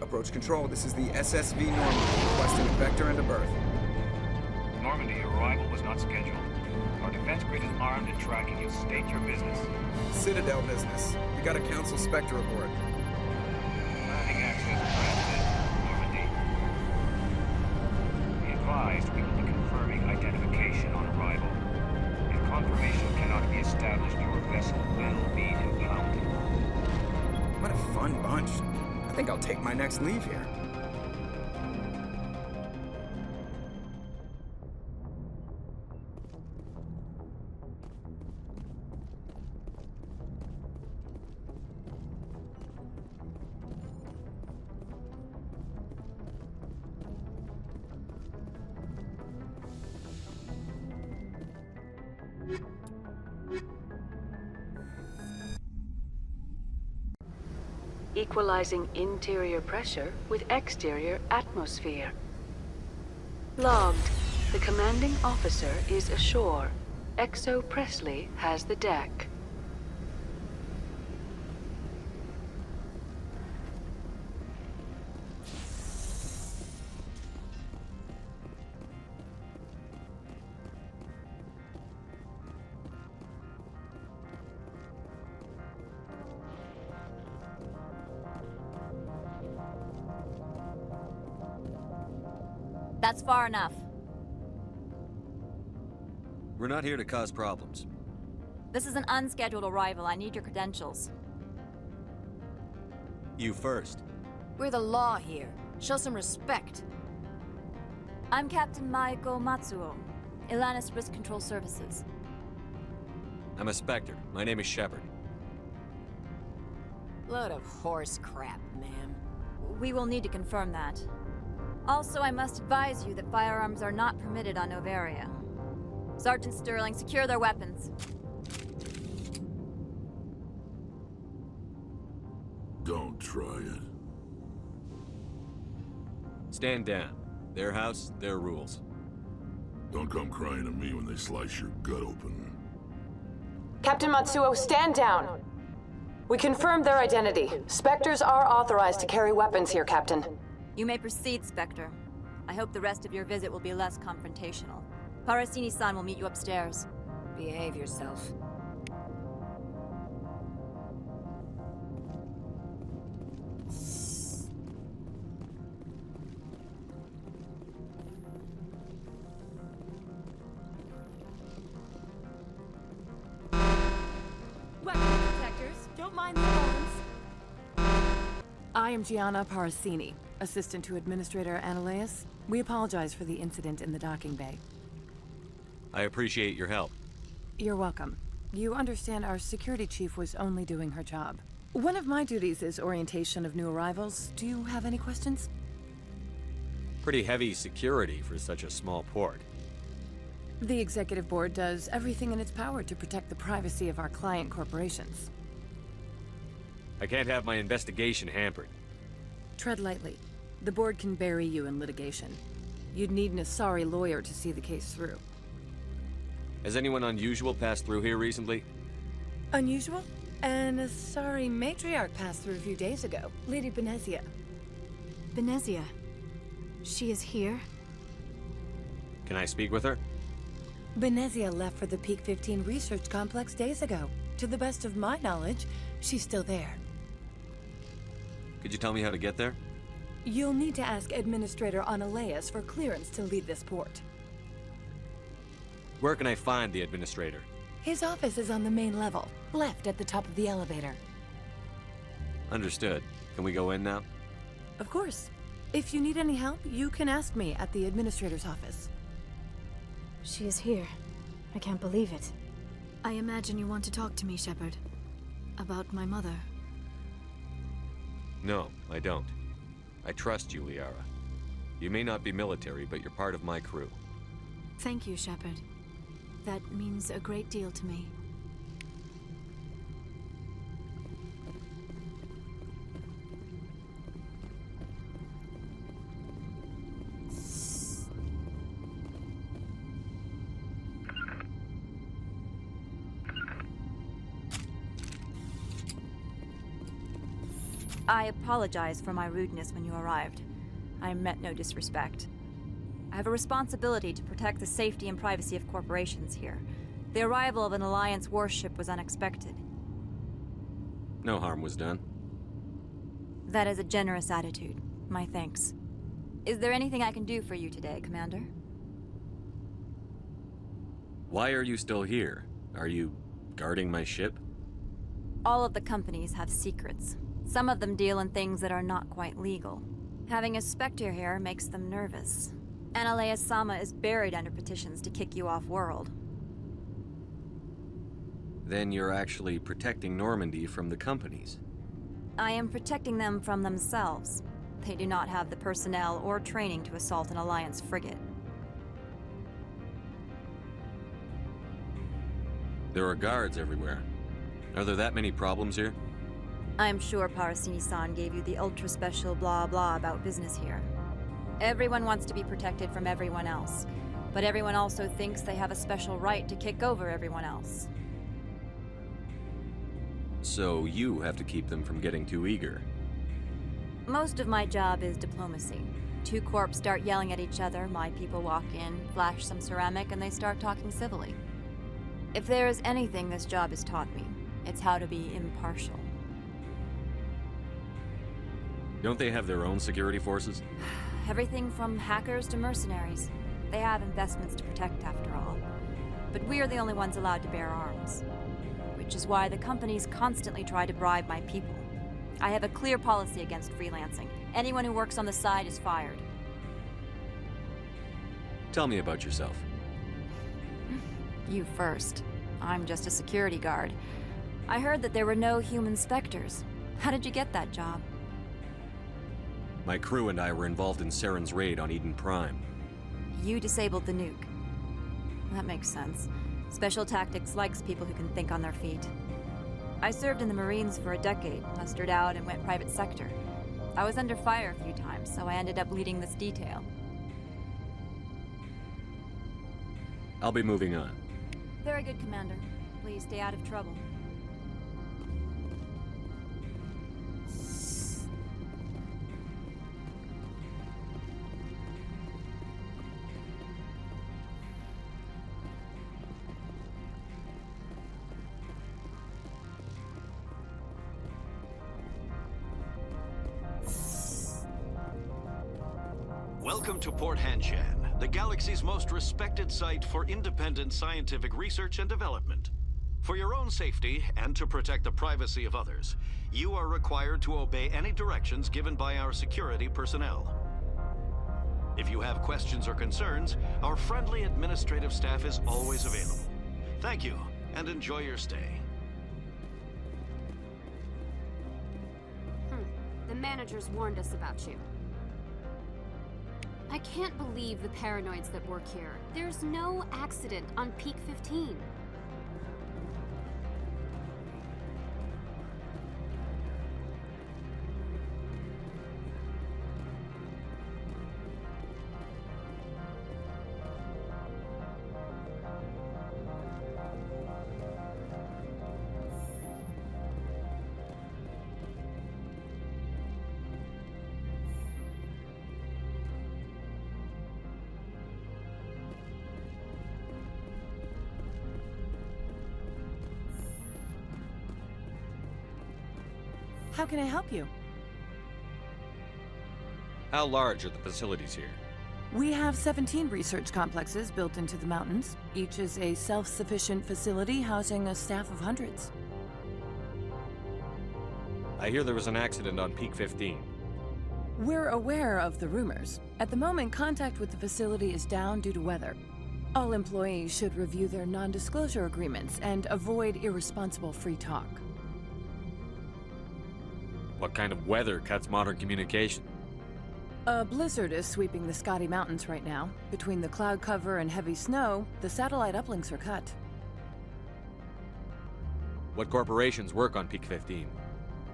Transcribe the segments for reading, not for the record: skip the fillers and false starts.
Approach control, this is the SSV Normandy, requesting a vector and a berth. Normandy, your arrival was not scheduled. Our defense grid is armed and tracking you. State your business. Citadel business. We got a Council Spectre aboard. Landing access granted, Normandy. Be advised, we will be confirming identification on arrival. If confirmation cannot be established, your vessel will be impounded. What a fun bunch. I think I'll take my next leave here. Equalizing interior pressure with exterior atmosphere. Logged. The commanding officer is ashore. Exo Presley has the deck. That's far enough. We're not here to cause problems. This is an unscheduled arrival. I need your credentials. You first. We're the law here. Show some respect. I'm Captain Maiko Matsuo, Ilanis Risk Control Services. I'm a Spectre. My name is Shepard. Load of horse crap, ma'am. We will need to confirm that. Also, I must advise you that firearms are not permitted on Noveria. Sergeant Sterling, secure their weapons. Don't try it. Stand down. Their house, their rules. Don't come crying to me when they slice your gut open. Captain Matsuo, stand down. We confirmed their identity. Spectres are authorized to carry weapons here, Captain. You may proceed, Spectre. I hope the rest of your visit will be less confrontational. Parasini-san will meet you upstairs. Behave yourself. Weapons detectors, don't mind the alarms. I am Gianna Parasini, assistant to Administrator Ananias. We apologize for the incident in the docking bay. I appreciate your help. You're welcome. You understand our security chief was only doing her job. One of my duties is orientation of new arrivals. Do you have any questions? Pretty heavy security for such a small port. The executive board does everything in its power to protect the privacy of our client corporations. I can't have my investigation hampered. Tread lightly. The board can bury you in litigation. You'd need an Asari lawyer to see the case through. Has anyone unusual passed through here recently? Unusual? An Asari matriarch passed through a few days ago. Lady Benezia. Benezia. She is here? Can I speak with her? Benezia left for the Peak 15 research complex days ago. To the best of my knowledge, she's still there. Could you tell me how to get there? You'll need to ask Administrator Analeas for clearance to leave this port. Where can I find the Administrator? His office is on the main level, left at the top of the elevator. Understood. Can we go in now? Of course. If you need any help, you can ask me at the Administrator's office. She is here. I can't believe it. I imagine you want to talk to me, Shepard. About my mother. No, I don't. I trust you, Liara. You may not be military, but you're part of my crew. Thank you, Shepard. That means a great deal to me. I apologize for my rudeness when you arrived. I meant no disrespect. I have a responsibility to protect the safety and privacy of corporations here. The arrival of an Alliance warship was unexpected. No harm was done. That is a generous attitude. My thanks. Is there anything I can do for you today, Commander? Why are you still here? Are you guarding my ship? All of the companies have secrets. Some of them deal in things that are not quite legal. Having a Spectre here makes them nervous. Analeas Sama is buried under petitions to kick you off-world. Then you're actually protecting Normandy from the companies. I am protecting them from themselves. They do not have the personnel or training to assault an Alliance frigate. There are guards everywhere. Are there that many problems here? I am sure Parasini-san gave you the ultra-special blah-blah about business here. Everyone wants to be protected from everyone else, but everyone also thinks they have a special right to kick over everyone else. So you have to keep them from getting too eager. Most of my job is diplomacy. Two corps start yelling at each other, my people walk in, flash some ceramic, and they start talking civilly. If there is anything this job has taught me, it's how to be impartial. Don't they have their own security forces? Everything from hackers to mercenaries. They have investments to protect, after all. But we are the only ones allowed to bear arms. Which is why the companies constantly try to bribe my people. I have a clear policy against freelancing. Anyone who works on the side is fired. Tell me about yourself. You first. I'm just a security guard. I heard that there were no human Spectres. How did you get that job? My crew and I were involved in Saren's raid on Eden Prime. You disabled the nuke. That makes sense. Special Tactics likes people who can think on their feet. I served in the Marines for a decade, mustered out, and went private sector. I was under fire a few times, so I ended up leading this detail. I'll be moving on. Very good, Commander. Please stay out of trouble. Welcome to Port Hanshan, the galaxy's most respected site for independent scientific research and development. For your own safety and to protect the privacy of others, you are required to obey any directions given by our security personnel. If you have questions or concerns, our friendly administrative staff is always available. Thank you, and enjoy your stay. The managers warned us about you. I can't believe the paranoids that work here. There's no accident on Peak 15. How can I help you? How large are the facilities here? We have 17 research complexes built into the mountains. Each is a self-sufficient facility housing a staff of hundreds. I hear there was an accident on Peak 15. We're aware of the rumors. At the moment, contact with the facility is down due to weather. All employees should review their non-disclosure agreements and avoid irresponsible free talk. What kind of weather cuts modern communication? A blizzard is sweeping the Scotty Mountains right now. Between the cloud cover and heavy snow, the satellite uplinks are cut. What corporations work on Peak 15?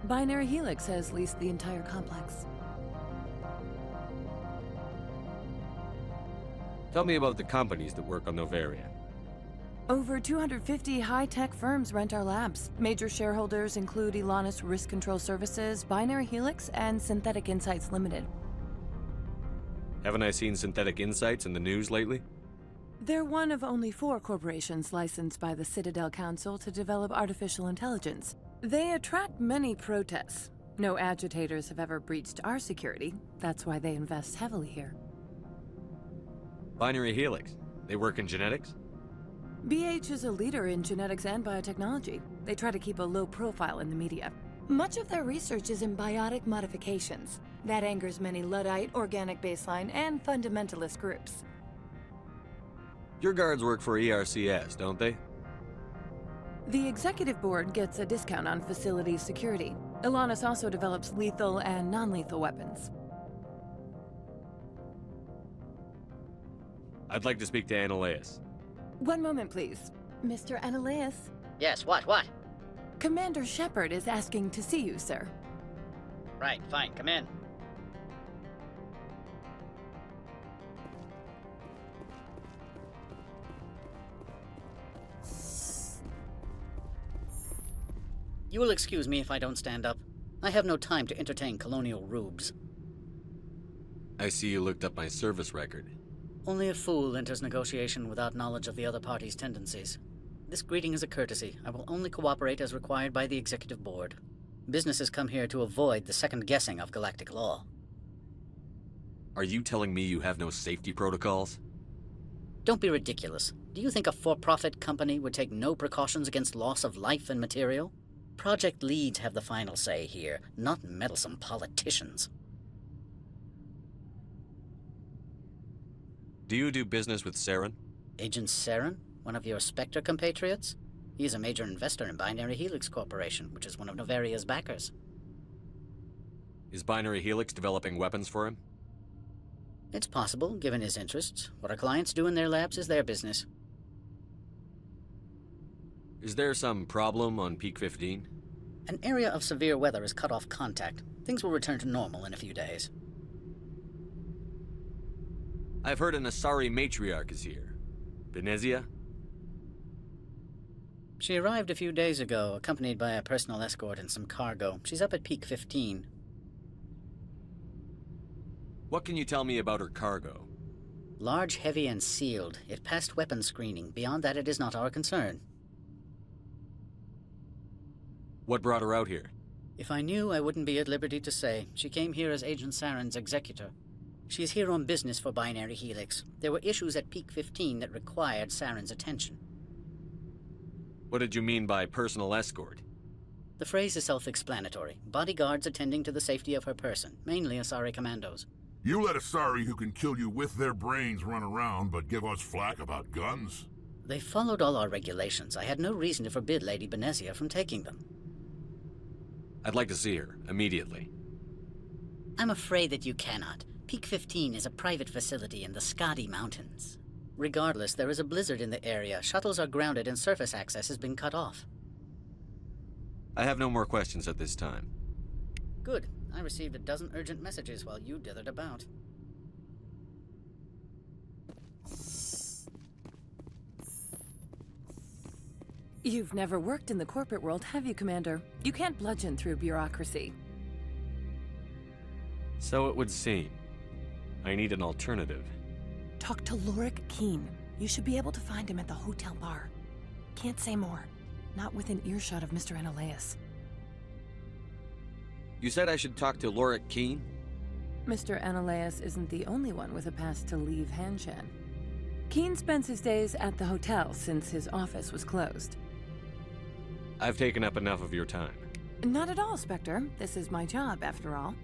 Binary Helix has leased the entire complex. Tell me about the companies that work on Noveria. Over 250 high-tech firms rent our labs. Major shareholders include Elanus Risk Control Services, Binary Helix, and Synthetic Insights Limited. Haven't I seen Synthetic Insights in the news lately? They're one of only 4 corporations licensed by the Citadel Council to develop artificial intelligence. They attract many protests. No agitators have ever breached our security. That's why they invest heavily here. Binary Helix. They work in genetics? BH is a leader in genetics and biotechnology. They try to keep a low profile in the media. Much of their research is in biotic modifications. That angers many Luddite, organic baseline, and fundamentalist groups. Your guards work for ERCS, don't they? The executive board gets a discount on facility security. Elanus also develops lethal and non-lethal weapons. I'd like to speak to Analaeus. One moment, please. Mr. Analaeus? Yes, what? Commander Shepard is asking to see you, sir. Right, fine, come in. You will excuse me if I don't stand up. I have no time to entertain colonial rubes. I see you looked up my service record. Only a fool enters negotiation without knowledge of the other party's tendencies. This greeting is a courtesy. I will only cooperate as required by the executive board. Businesses come here to avoid the second guessing of galactic law. Are you telling me you have no safety protocols? Don't be ridiculous. Do you think a for-profit company would take no precautions against loss of life and material? Project leads have the final say here, not meddlesome politicians. Do you do business with Saren? Agent Saren? One of your Spectre compatriots? He is a major investor in Binary Helix Corporation, which is one of Noveria's backers. Is Binary Helix developing weapons for him? It's possible, given his interests. What our clients do in their labs is their business. Is there some problem on Peak 15? An area of severe weather has cut off contact. Things will return to normal in a few days. I've heard an Asari matriarch is here. Benezia? She arrived a few days ago, accompanied by a personal escort and some cargo. She's up at Peak 15. What can you tell me about her cargo? Large, heavy, and sealed. It passed weapons screening. Beyond that, it is not our concern. What brought her out here? If I knew, I wouldn't be at liberty to say. She came here as Agent Saren's executor. She's here on business for Binary Helix. There were issues at Peak 15 that required Saren's attention. What did you mean by personal escort? The phrase is self-explanatory. Bodyguards attending to the safety of her person, mainly Asari commandos. You let Asari who can kill you with their brains run around, but give us flack about guns? They followed all our regulations. I had no reason to forbid Lady Benezia from taking them. I'd like to see her, immediately. I'm afraid that you cannot. Peak 15 is a private facility in the Scotty Mountains. Regardless, there is a blizzard in the area. Shuttles are grounded and surface access has been cut off. I have no more questions at this time. Good. I received a dozen urgent messages while you dithered about. You've never worked in the corporate world, have you, Commander? You can't bludgeon through bureaucracy. So it would seem. I need an alternative. Talk to Lorik Keen. You should be able to find him at the hotel bar. Can't say more. Not within earshot of Mr. Analaeus. You said I should talk to Lorik Keen? Mr. Ananias isn't the only one with a pass to leave Hanshan. Keen spends his days at the hotel since his office was closed. I've taken up enough of your time. Not at all, Spectre. This is my job, after all.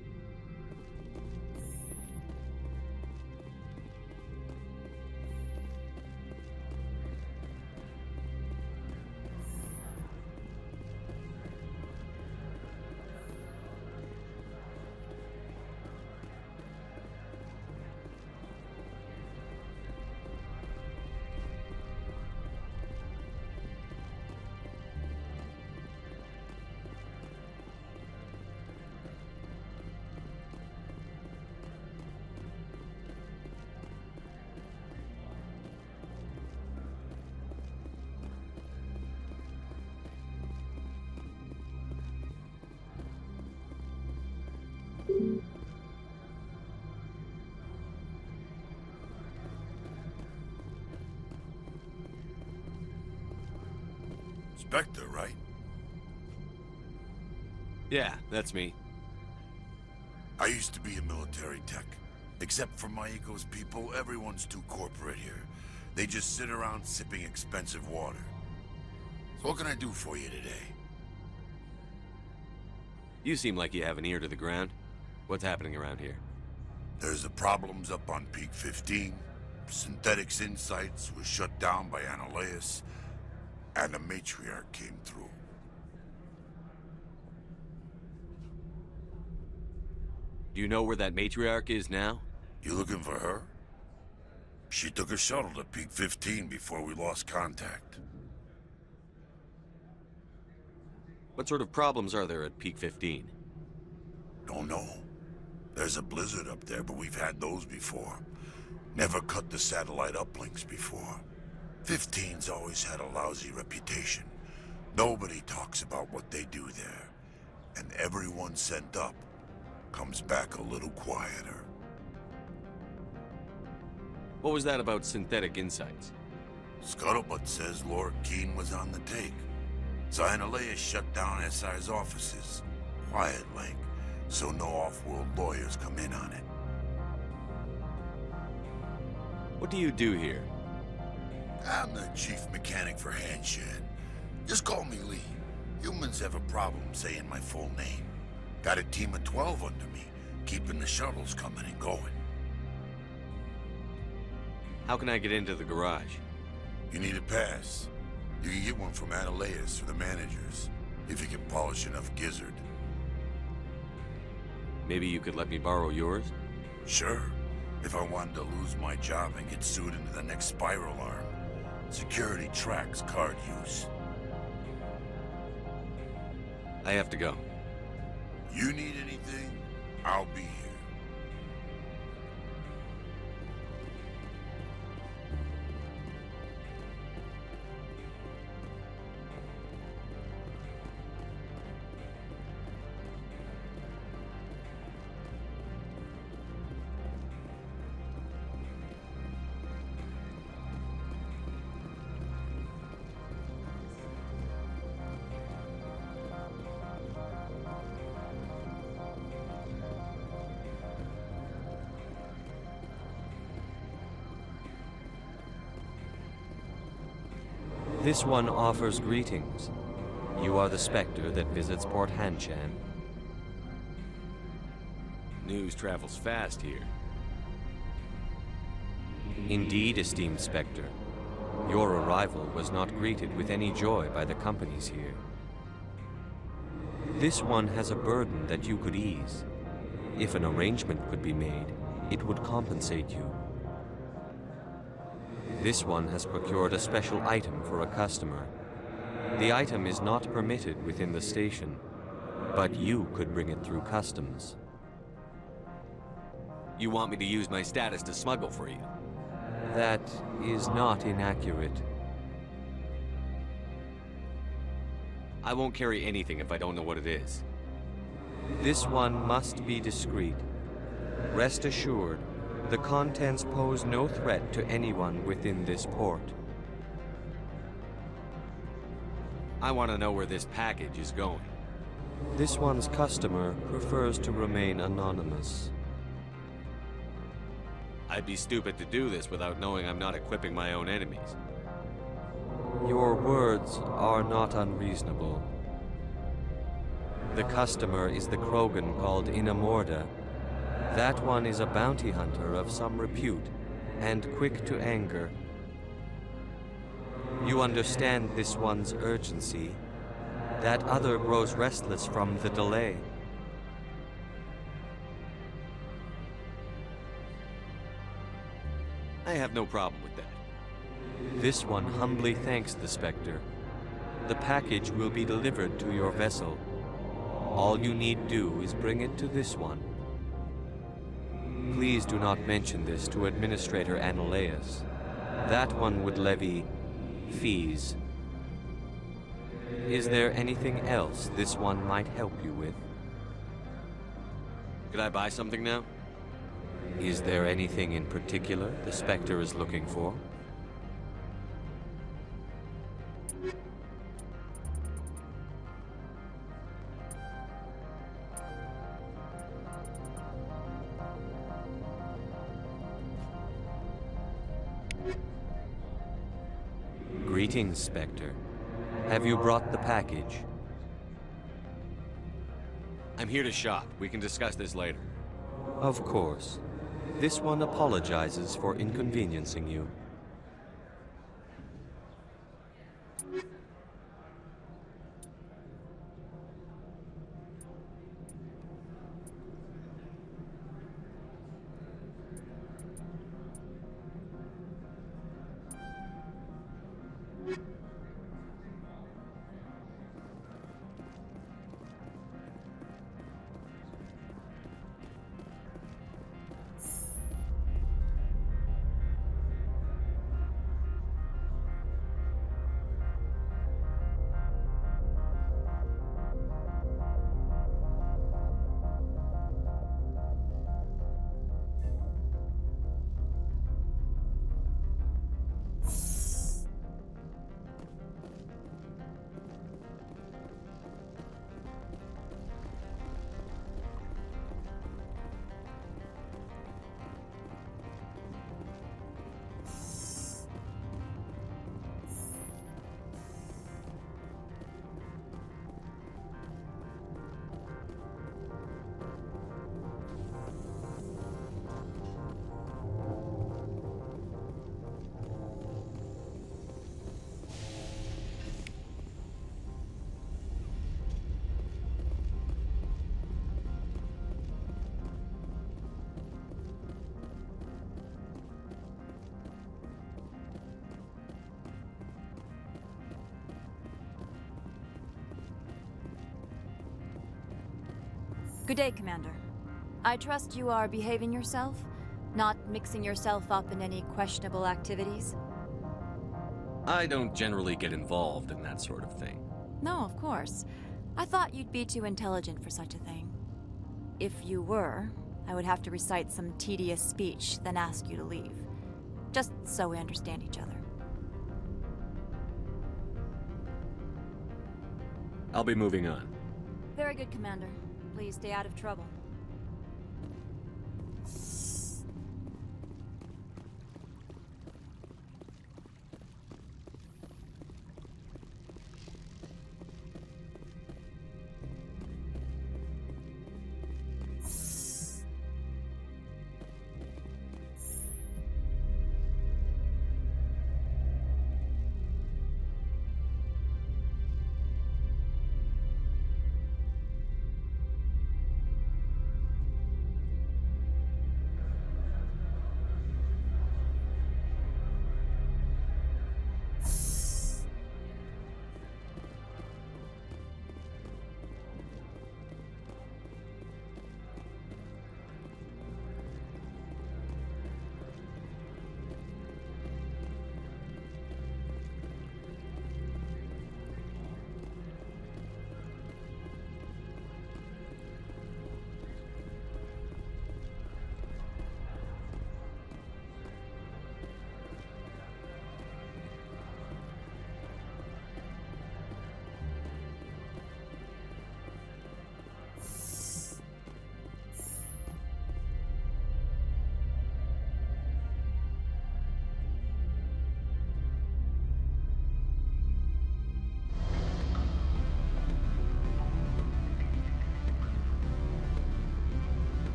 Spectre, right? Yeah, that's me. I used to be a military tech. Except for my eco's people, everyone's too corporate here. They just sit around sipping expensive water. So what can I do for you today? You seem like you have an ear to the ground. What's happening around here? There's the problems up on Peak 15. Synthetics Insights was shut down by Ananias. And the matriarch came through. Do you know where that matriarch is now? You looking for her? She took a shuttle to Peak 15 before we lost contact. What sort of problems are there at Peak 15? Don't know. There's a blizzard up there, but we've had those before. Never cut the satellite uplinks before. 15's always had a lousy reputation. Nobody talks about what they do there. And everyone sent up comes back a little quieter. What was that about Synthetic Insights? Scuttlebutt says Lorik Keen was on the take. Ananias shut down SI's offices. Quiet like, so no off-world lawyers come in on it. What do you do here? I'm the chief mechanic for Hanshan. Just call me Lee. Humans have a problem saying my full name. Got a team of 12 under me, keeping the shuttles coming and going. How can I get into the garage? You need a pass. You can get one from Ananias or the managers, if you can polish enough gizzard. Maybe you could let me borrow yours? Sure. If I wanted to lose my job and get sued into the next spiral arm. Security tracks card use. I have to go. You need anything, I'll be here. This one offers greetings. You are the Spectre that visits Port Hanshan. News travels fast here. Indeed, esteemed Spectre. Your arrival was not greeted with any joy by the companies here. This one has a burden that you could ease. If an arrangement could be made, it would compensate you. This one has procured a special item for a customer. The item is not permitted within the station, but you could bring it through customs. You want me to use my status to smuggle for you? That is not inaccurate. I won't carry anything if I don't know what it is. This one must be discreet. Rest assured, the contents pose no threat to anyone within this port. I want to know where this package is going. This one's customer prefers to remain anonymous. I'd be stupid to do this without knowing I'm not equipping my own enemies. Your words are not unreasonable. The customer is the Krogan called Inamorda. That one is a bounty hunter of some repute, and quick to anger. You understand this one's urgency. That other grows restless from the delay. I have no problem with that. This one humbly thanks the Spectre. The package will be delivered to your vessel. All you need do is bring it to this one. Please do not mention this to Administrator Annaleus. That one would levy fees. Is there anything else this one might help you with? Could I buy something now? Is there anything in particular the Spectre is looking for? Greetings, Spectre. Have you brought the package? I'm here to shop. We can discuss this later. Of course. This one apologizes for inconveniencing you. Good day, Commander. I trust you are behaving yourself, not mixing yourself up in any questionable activities? I don't generally get involved in that sort of thing. No, of course. I thought you'd be too intelligent for such a thing. If you were, I would have to recite some tedious speech, then ask you to leave. Just so we understand each other. I'll be moving on. Very good, Commander. Please stay out of trouble.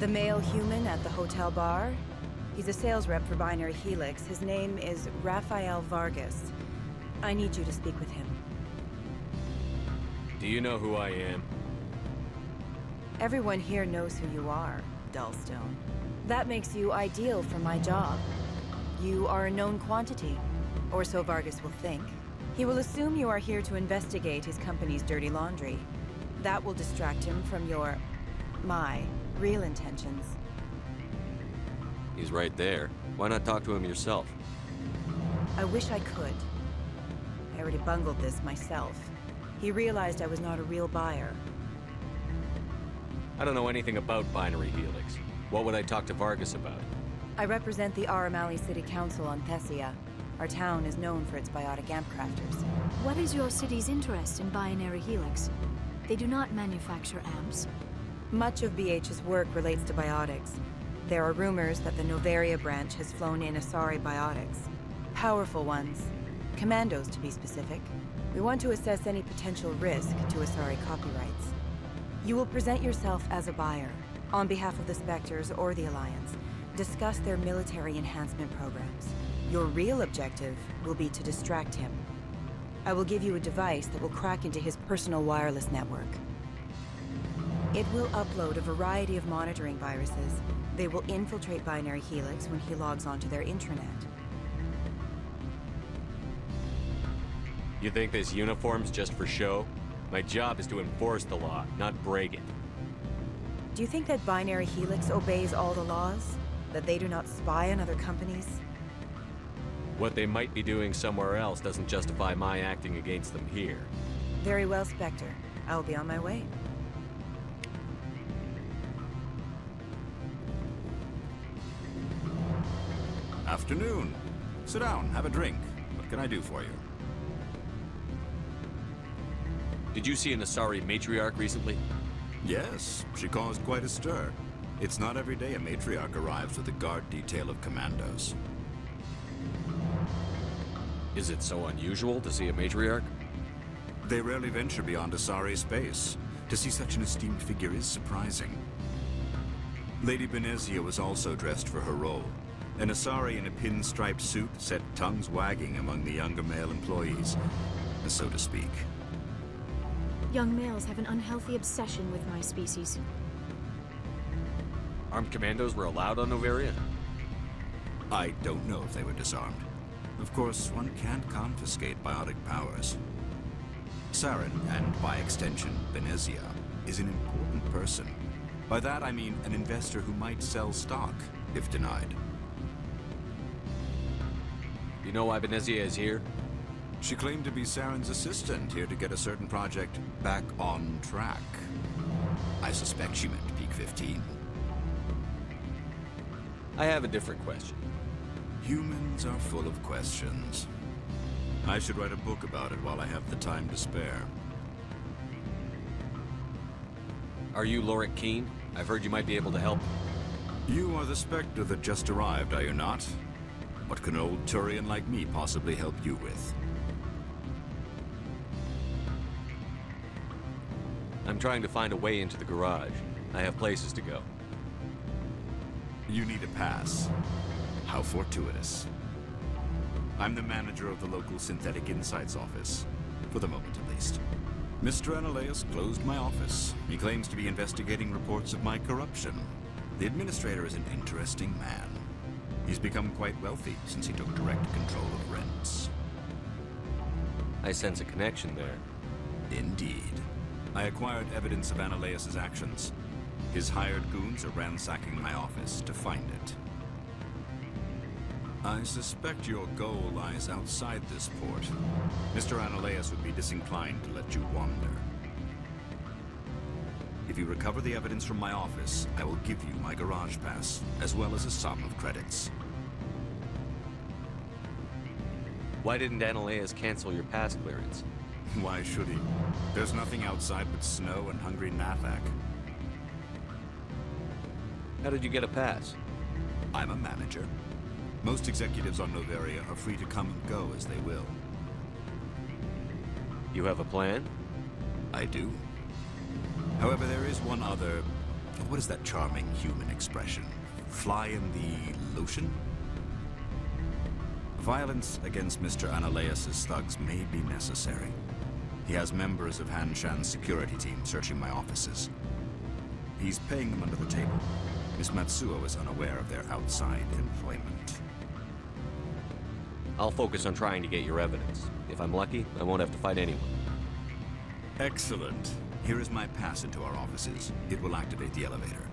The male human at the hotel bar? He's a sales rep for Binary Helix. His name is Rafael Vargas. I need you to speak with him. Do you know who I am? Everyone here knows who you are, Dullstone. That makes you ideal for my job. You are a known quantity, or so Vargas will think. He will assume you are here to investigate his company's dirty laundry. That will distract him from my real intentions. He's right there. Why not talk to him yourself? I wish I could. I already bungled this myself. He realized I was not a real buyer. I don't know anything about Binary Helix. What would I talk to Vargas about? I represent the Aramali City Council on Thessia. Our town is known for its biotic amp crafters. What is your city's interest in Binary Helix? They do not manufacture amps. Much of BH's work relates to biotics. There are rumors that the Noveria branch has flown in Asari biotics. Powerful ones. Commandos, to be specific. We want to assess any potential risk to Asari copyrights. You will present yourself as a buyer, on behalf of the Spectres or the Alliance. Discuss their military enhancement programs. Your real objective will be to distract him. I will give you a device that will crack into his personal wireless network. It will upload a variety of monitoring viruses. They will infiltrate Binary Helix when he logs onto their intranet. You think this uniform's just for show? My job is to enforce the law, not break it. Do you think that Binary Helix obeys all the laws? That they do not spy on other companies? What they might be doing somewhere else doesn't justify my acting against them here. Very well, Spectre. I will be on my way. Afternoon. Sit down, have a drink. What can I do for you? Did you see an Asari matriarch recently? Yes, she caused quite a stir. It's not every day a matriarch arrives with a guard detail of commandos. Is it so unusual to see a matriarch? They rarely venture beyond Asari space. To see such an esteemed figure is surprising. Lady Benezia was also dressed for her role. An Asari in a pinstriped suit set tongues wagging among the younger male employees, so to speak. Young males have an unhealthy obsession with my species. Armed commandos were allowed on Noveria? I don't know if they were disarmed. Of course, one can't confiscate biotic powers. Saren, and by extension, Benezia, is an important person. By that I mean an investor who might sell stock, if denied. You know why Benezia is here? She claimed to be Saren's assistant, here to get a certain project back on track. I suspect she meant Peak 15. I have a different question. Humans are full of questions. I should write a book about it while I have the time to spare. Are you Lorik Keen? I've heard you might be able to help. You are the Spectre that just arrived, are you not? What can an old Turian like me possibly help you with? I'm trying to find a way into the garage. I have places to go. You need a pass. How fortuitous. I'm the manager of the local Synthetic Insights office. For the moment, at least. Mr. Analeus closed my office. He claims to be investigating reports of my corruption. The administrator is an interesting man. He's become quite wealthy since he took direct control of rents. I sense a connection there. Indeed. I acquired evidence of Analeus' actions. His hired goons are ransacking my office to find it. I suspect your goal lies outside this port. Mr. Analeus would be disinclined to let you wander. If you recover the evidence from my office, I will give you my garage pass, as well as a sum of credits. Why didn't Analeus cancel your pass clearance? Why should he? There's nothing outside but snow and hungry Nathak. How did you get a pass? I'm a manager. Most executives on Noveria are free to come and go as they will. You have a plan? I do. However, there is one other... What is that charming human expression? Fly in the lotion? Violence against Mr. Ananias' thugs may be necessary. He has members of Hanshan's security team searching my offices. He's paying them under the table. Miss Matsuo is unaware of their outside employment. I'll focus on trying to get your evidence. If I'm lucky, I won't have to fight anyone. Excellent. Here is my pass into our offices. It will activate the elevator.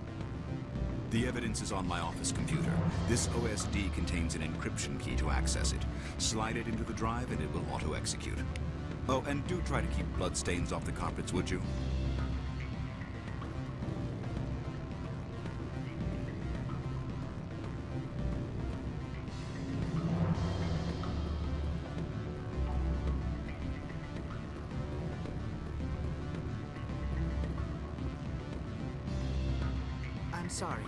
The evidence is on my office computer. This OSD contains an encryption key to access it. Slide it into the drive and it will auto-execute. Oh, and do try to keep bloodstains off the carpets, would you? I'm sorry.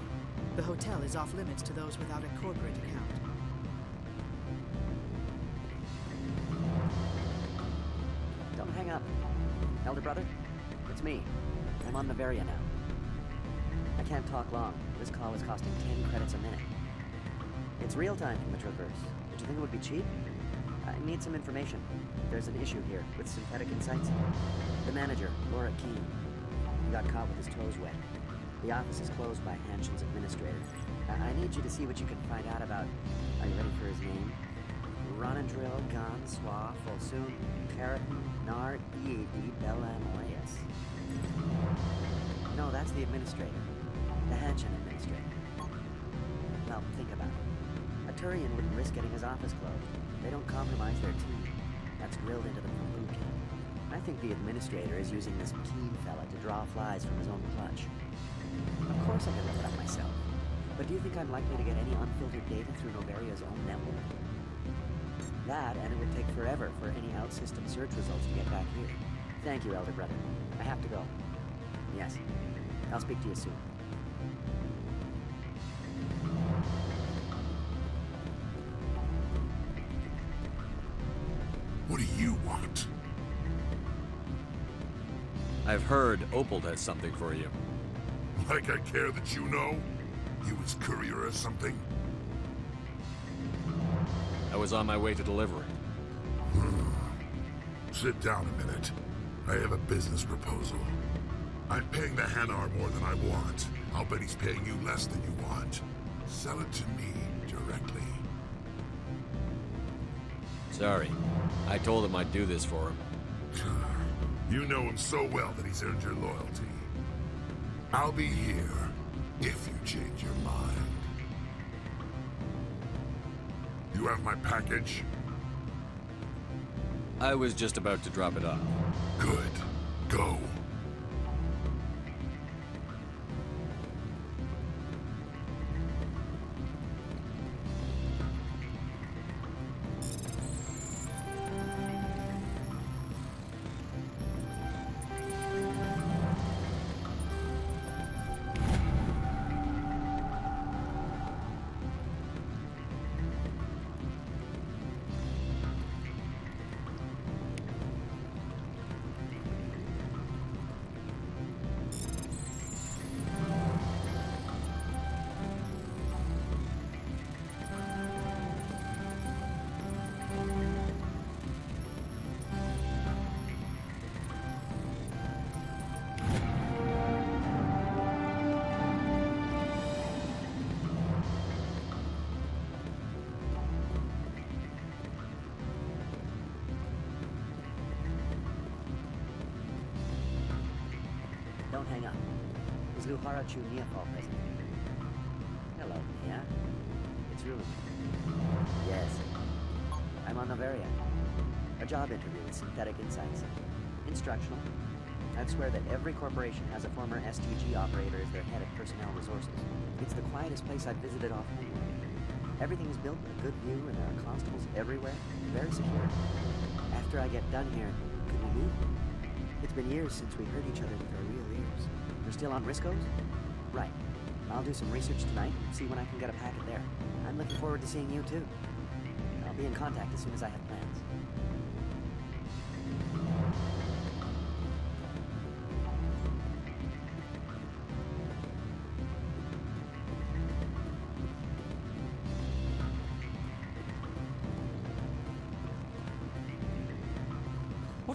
The hotel is off limits to those without a corporate account. Don't hang up. Elder brother, it's me. I'm on Noveria now. I can't talk long. This call is costing 10 credits a minute. It's real time from the Traverse. Did you think it would be cheap? I need some information. There's an issue here with synthetic insights. The manager, Laura Keene, he got caught with his toes wet. The office is closed by Hanshan's administrator. I need you to see what you can find out about... Are you ready for his name? Ronadril, Gon, Swa, Folsum, Keratin, Nard, EAD, Bellamaleus. No, that's the administrator. The Hanshan administrator. Well, think about it. A Turian wouldn't risk getting his office closed. They don't compromise their team. That's drilled into them from boot camp. I think the administrator is using this Keene fella to draw flies from his own clutch. Of course I could look it up myself. But do you think I'm likely to get any unfiltered data through Noveria's own network? That, and it would take forever for any out-system search results to get back here. Thank you, Elder Brother. I have to go. Yes. I'll speak to you soon. What do you want? I've heard Opal has something for you. Like I care that you know? You his courier or something? I was on my way to deliver it. Sit down a minute. I have a business proposal. I'm paying the Hanar more than I want. I'll bet he's paying you less than you want. Sell it to me directly. Sorry. I told him I'd do this for him. You know him so well that he's earned your loyalty. I'll be here if you change your mind. You have my package? I was just about to drop it off. Good. Go. Don't hang up. Is Luhara Chu Neafal present? Hello, Nia. It's Ruben. Yes. I'm on Noveria. A job interview with Synthetic Insights. Instructional. I'd swear that every corporation has a former STG operator as their head of personnel resources. It's the quietest place I've visited off homeworld. Everything is built with a good view and there are constables everywhere. Very secure. After I get done here, could we meet? It's been years since we heard each other with our real ears. You're still on Risco's? Right. I'll do some research tonight and see when I can get a packet there. I'm looking forward to seeing you too. I'll be in contact as soon as I have plans.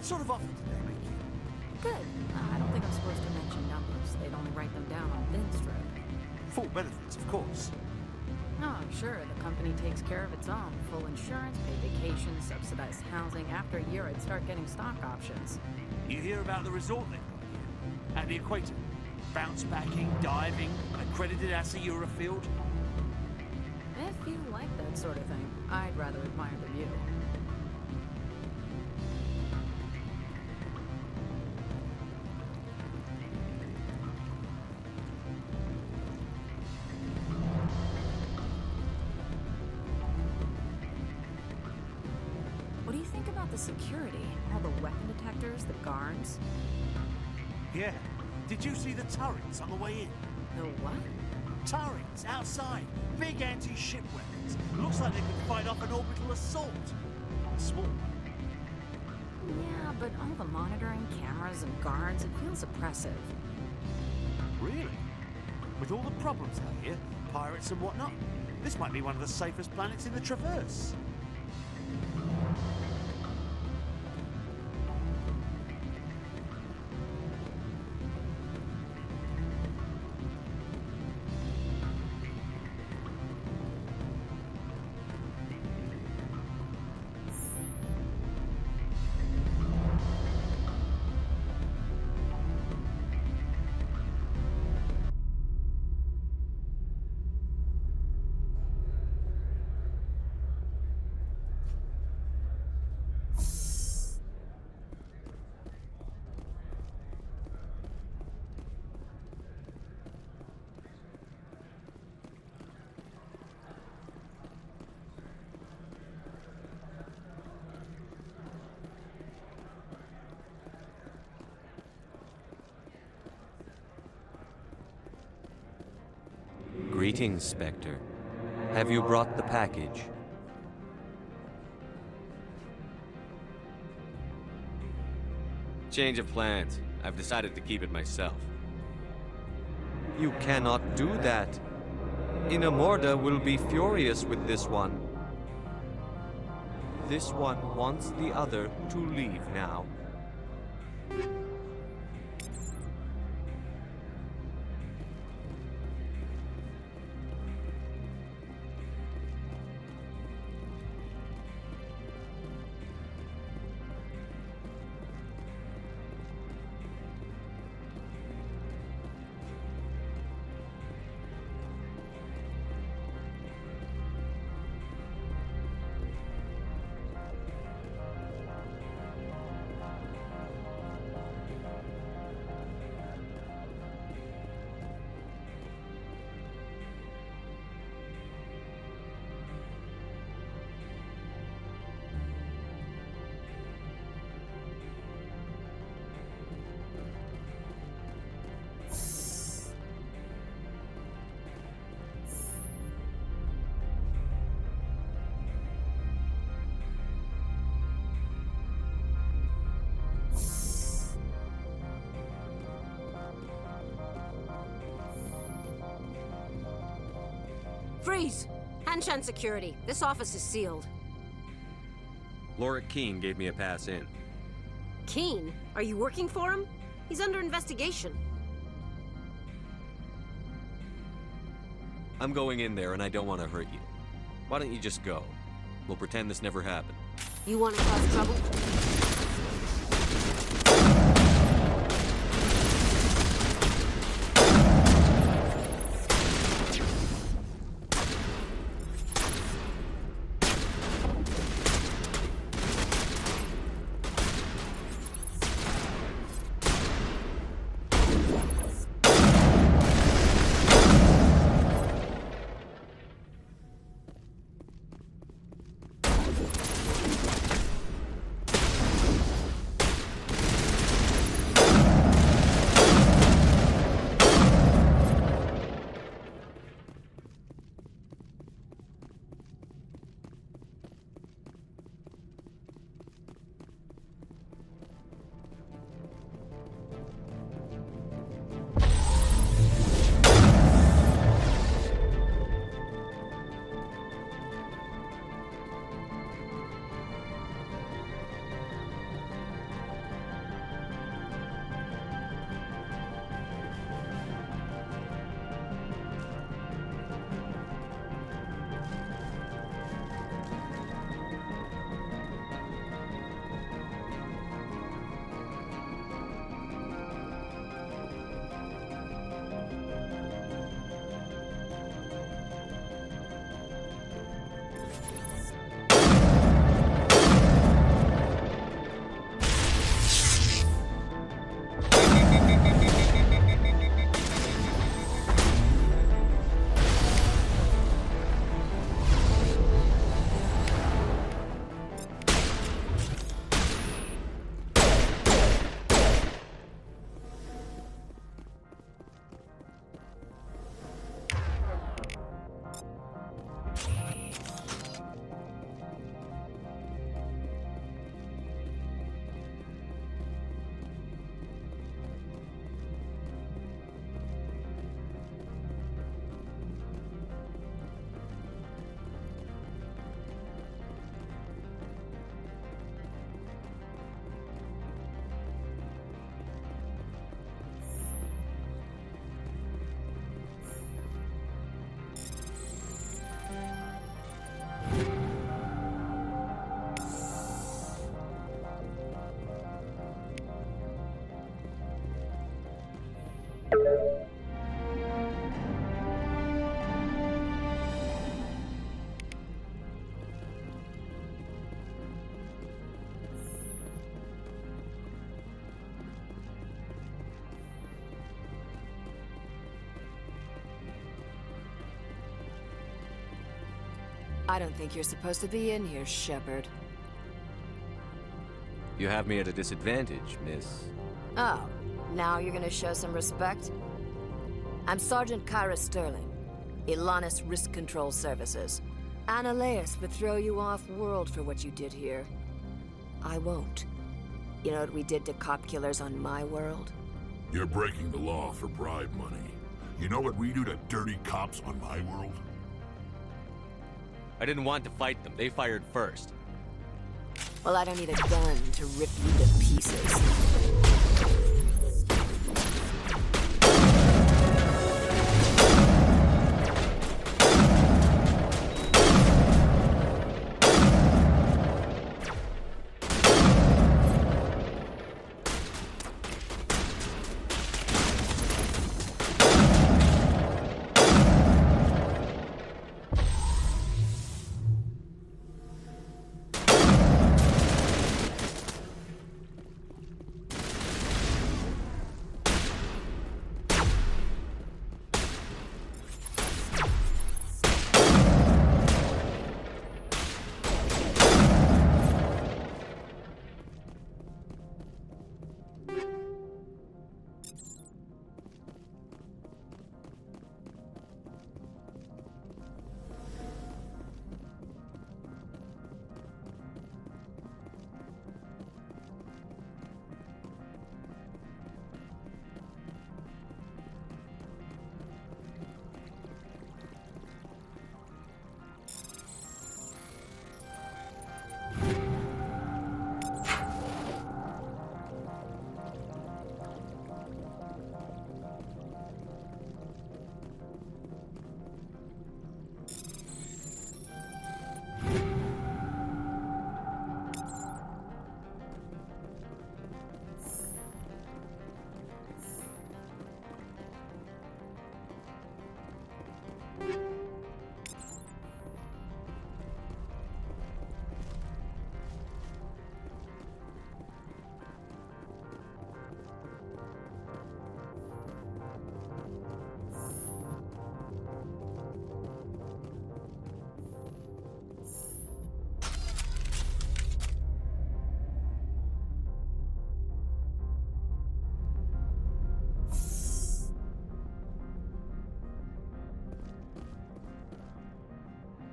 What sort of offer did they make you? Good. I don't think I'm supposed to mention numbers. They'd only write them down on thin strip. Full benefits, of course. Oh, sure. The company takes care of its own. Full insurance, paid vacation, subsidized housing. After a year, I'd start getting stock options. You hear about the resort they've got here? At the equator. Bounce backing, diving, accredited as a Eurofield. If you like that sort of thing, I'd rather admire the view. What do you think about the security? All the weapon detectors, the guards? Yeah. Did you see the turrets on the way in? The what? Turrets, outside. Big anti-ship weapons. Looks like they could fight off an orbital assault. A small one. Yeah, but all the monitoring, cameras, and guards, it feels oppressive. Really? With all the problems out here, pirates and whatnot, this might be one of the safest planets in the Traverse. Greetings, Spectre. Have you brought the package? Change of plans. I've decided to keep it myself. You cannot do that. Inamorda will be furious with this one. This one wants the other to leave now. Freeze! Hanshan security. This office is sealed. Lorik Keene gave me a pass in. Keene? Are you working for him? He's under investigation. I'm going in there and I don't want to hurt you. Why don't you just go? We'll pretend this never happened. You want to cause trouble? I don't think you're supposed to be in here, Shepard. You have me at a disadvantage, miss. Oh, now you're gonna show some respect? I'm Sergeant Kyra Sterling, Ilanis Risk Control Services. Ananias would throw you off-world for what you did here. I won't. You know what we did to cop killers on my world? You're breaking the law for bribe money. You know what we do to dirty cops on my world? I didn't want to fight them. They fired first. Well, I don't need a gun to rip you to pieces.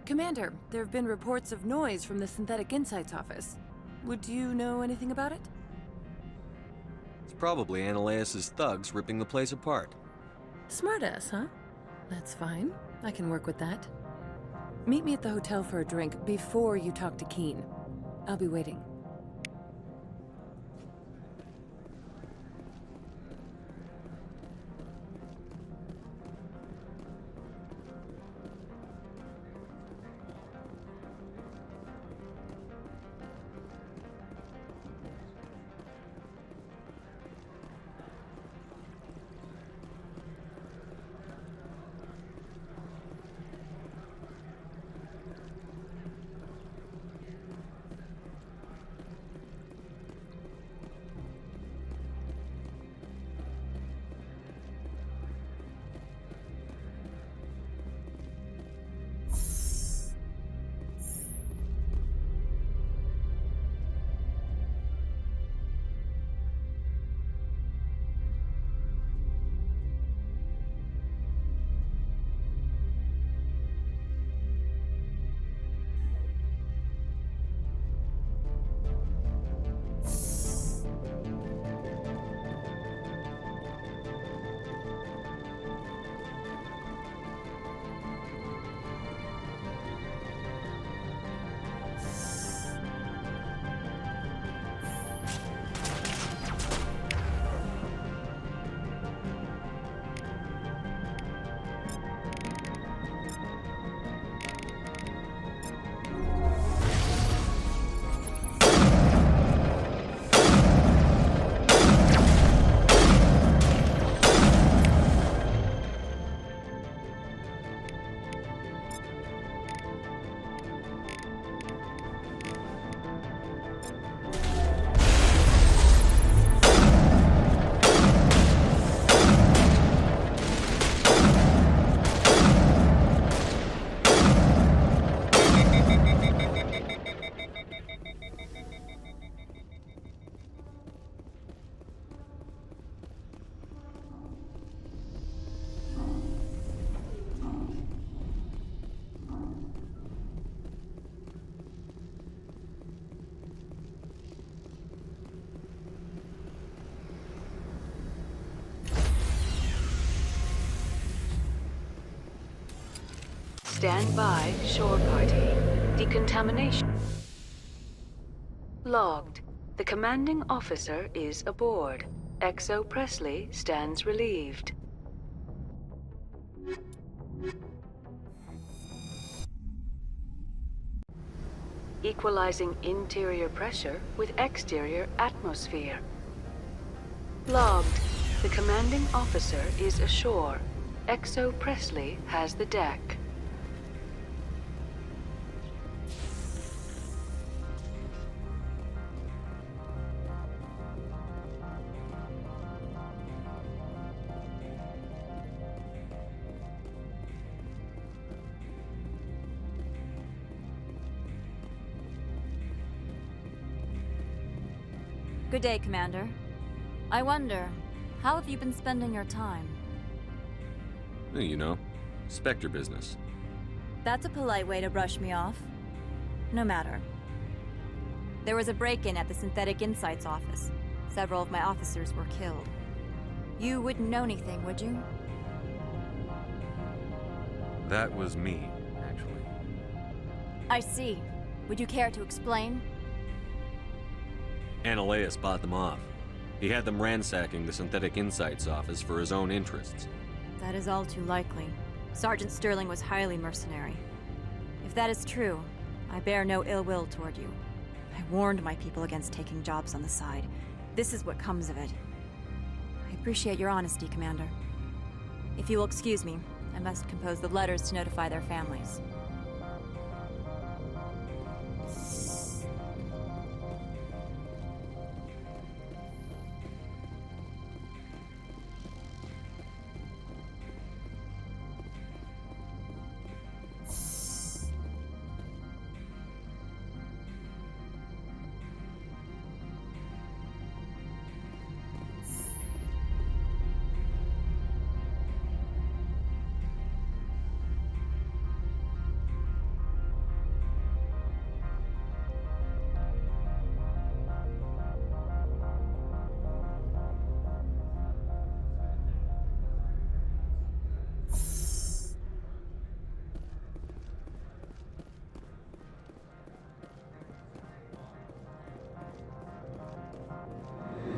Commander, there have been reports of noise from the Synthetic Insights office. Would you know anything about it? It's probably Ananias' thugs ripping the place apart. Smartass, huh? That's fine. I can work with that. Meet me at the hotel for a drink before you talk to Keen. I'll be waiting. Stand by, shore party. Decontamination. Logged. The commanding officer is aboard. XO Presley stands relieved. Equalizing interior pressure with exterior atmosphere. Logged. The commanding officer is ashore. XO Presley has the deck. Good day, Commander. I wonder, how have you been spending your time? You know, Spectre business. That's a polite way to brush me off. No matter. There was a break-in at the Synthetic Insights office. Several of my officers were killed. You wouldn't know anything, would you? That was me, actually. I see. Would you care to explain? Analeus bought them off. He had them ransacking the Synthetic Insights office for his own interests. That is all too likely. Sergeant Sterling was highly mercenary. If that is true, I bear no ill will toward you. I warned my people against taking jobs on the side. This is what comes of it. I appreciate your honesty, Commander. If you will excuse me, I must compose the letters to notify their families.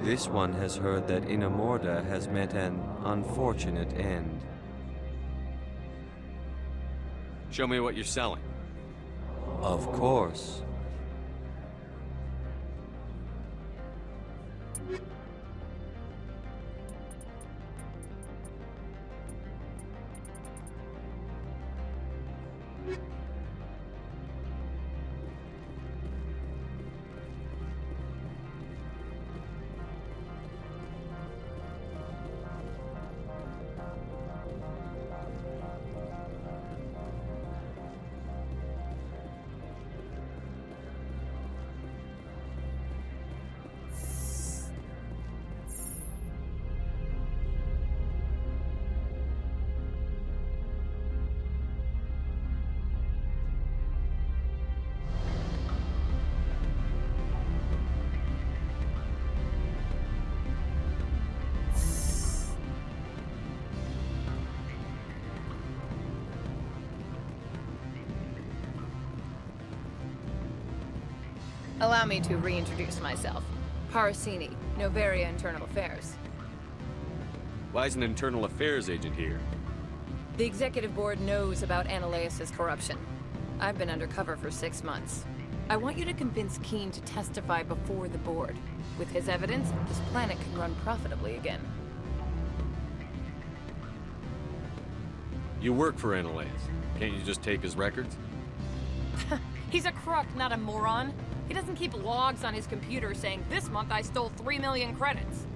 This one has heard that Inamorda has met an unfortunate end. Show me what you're selling. Of course. Allow me to reintroduce myself. Parasini, Noveria Internal Affairs. Why is an internal affairs agent here? The executive board knows about Analeus' corruption. I've been undercover for 6 months. I want you to convince Keen to testify before the board. With his evidence, this planet can run profitably again. You work for Analeus. Can't you just take his records? He's a crook, not a moron. He doesn't keep logs on his computer saying, "This month I stole 3 million credits."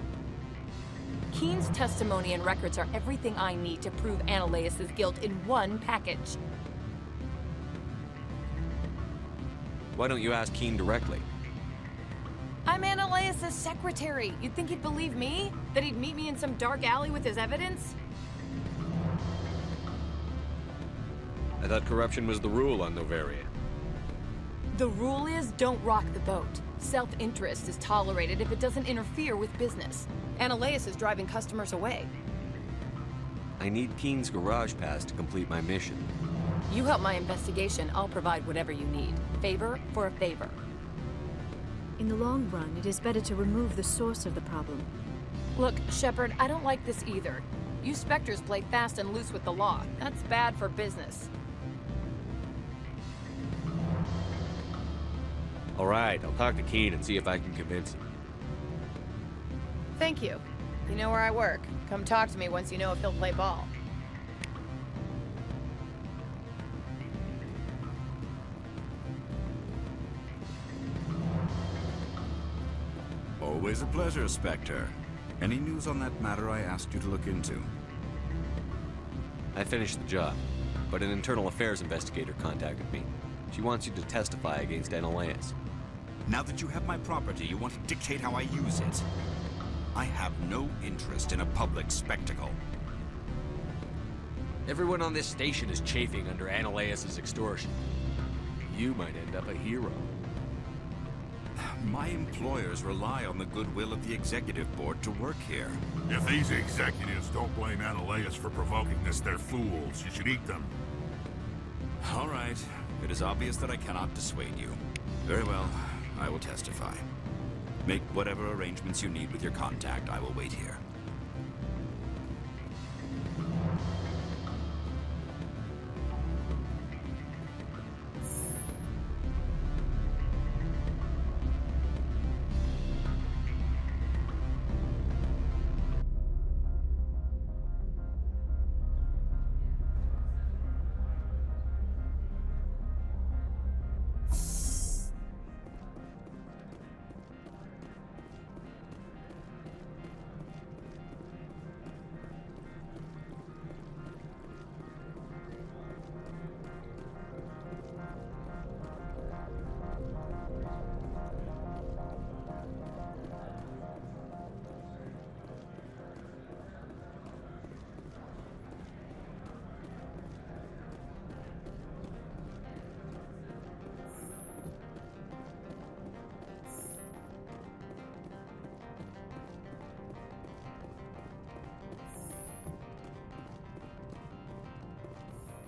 Keen's testimony and records are everything I need to prove Analeus' guilt in one package. Why don't you ask Keen directly? I'm Analeus' secretary. You'd think he'd believe me? That he'd meet me in some dark alley with his evidence? I thought corruption was the rule on Noveria. The rule is, don't rock the boat. Self-interest is tolerated if it doesn't interfere with business. Analeus is driving customers away. I need Keen's garage pass to complete my mission. You help my investigation, I'll provide whatever you need. Favor for a favor. In the long run, it is better to remove the source of the problem. Look, Shepard, I don't like this either. You Spectres play fast and loose with the law. That's bad for business. All right, I'll talk to Keen and see if I can convince him. Thank you. You know where I work. Come talk to me once you know if he'll play ball. Always a pleasure, Spectre. Any news on that matter I asked you to look into? I finished the job, but an internal affairs investigator contacted me. She wants you to testify against Analeus. Now that you have my property, you want to dictate how I use it. I have no interest in a public spectacle. Everyone on this station is chafing under Analeus' extortion. You might end up a hero. My employers rely on the goodwill of the executive board to work here. If these executives don't blame Analeus for provoking this, they're fools. You should eat them. All right. It is obvious that I cannot dissuade you. Very well. I will testify. Make whatever arrangements you need with your contact. I will wait here.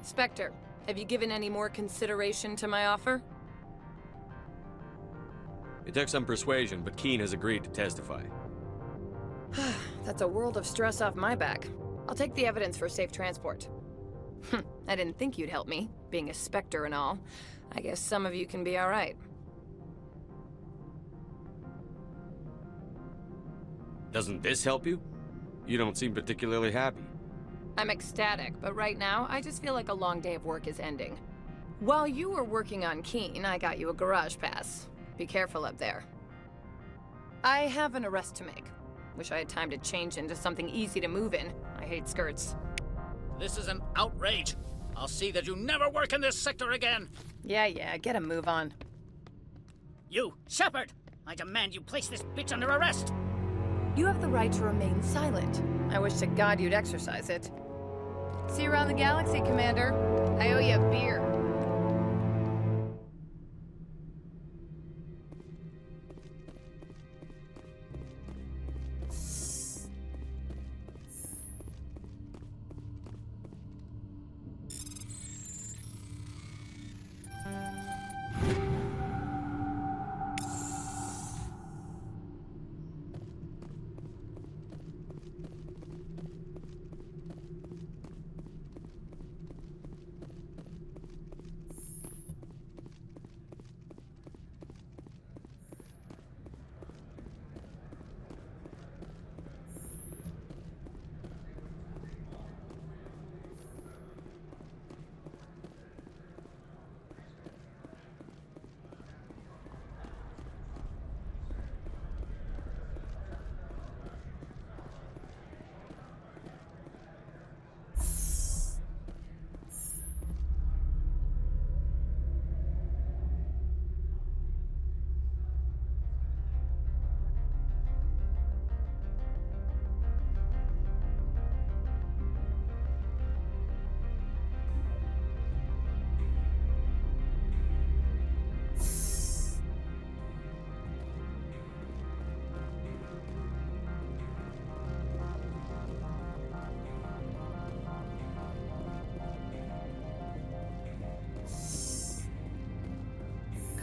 Spectre, have you given any more consideration to my offer? It took some persuasion, but Keen has agreed to testify. That's a world of stress off my back. I'll take the evidence for safe transport. I didn't think you'd help me, being a Spectre and all. I guess some of you can be all right. Doesn't this help you? You don't seem particularly happy. I'm ecstatic, but right now, I just feel like a long day of work is ending. While you were working on Keen, I got you a garage pass. Be careful up there. I have an arrest to make. Wish I had time to change into something easy to move in. I hate skirts. This is an outrage. I'll see that you never work in this sector again. Yeah, get a move on. You, Shepard! I demand you place this bitch under arrest! You have the right to remain silent. I wish to God you'd exercise it. See you around the galaxy, Commander. I owe you a beer.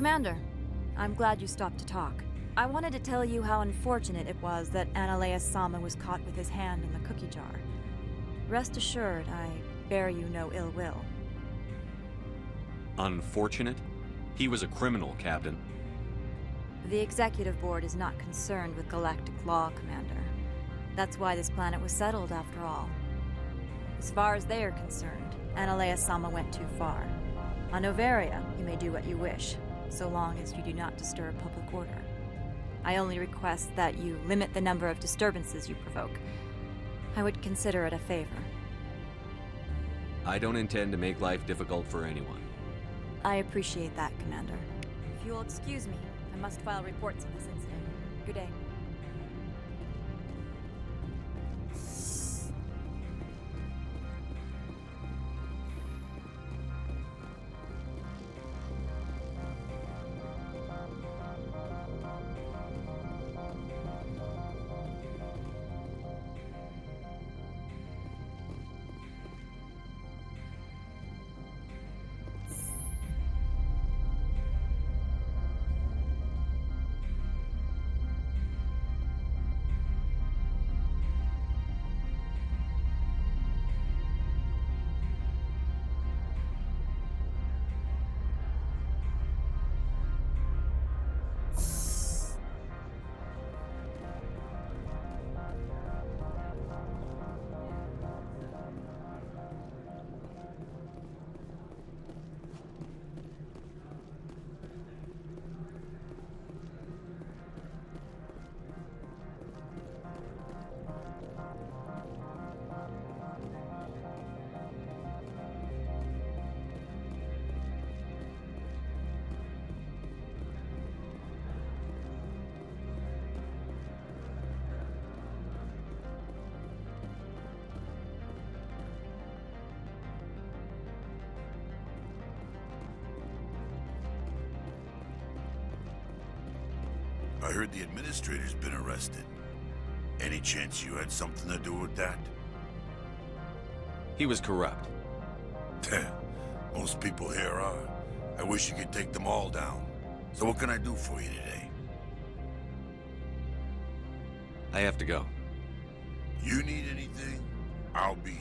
Commander, I'm glad you stopped to talk. I wanted to tell you how unfortunate it was that Analea-sama was caught with his hand in the cookie jar. Rest assured, I bear you no ill will. Unfortunate? He was a criminal, Captain. The Executive Board is not concerned with galactic law, Commander. That's why this planet was settled, after all. As far as they are concerned, Analea-sama went too far. On Noveria, you may do what you wish, so long as you do not disturb public order. I only request that you limit the number of disturbances you provoke. I would consider it a favor. I don't intend to make life difficult for anyone. I appreciate that, Commander. If you'll excuse me, I must file reports of this incident. Good day. I heard the administrator's been arrested. Any chance you had something to do with that? He was corrupt. Most people here are. I wish you could take them all down. So what can I do for you today? I have to go. You need anything? I'll be here.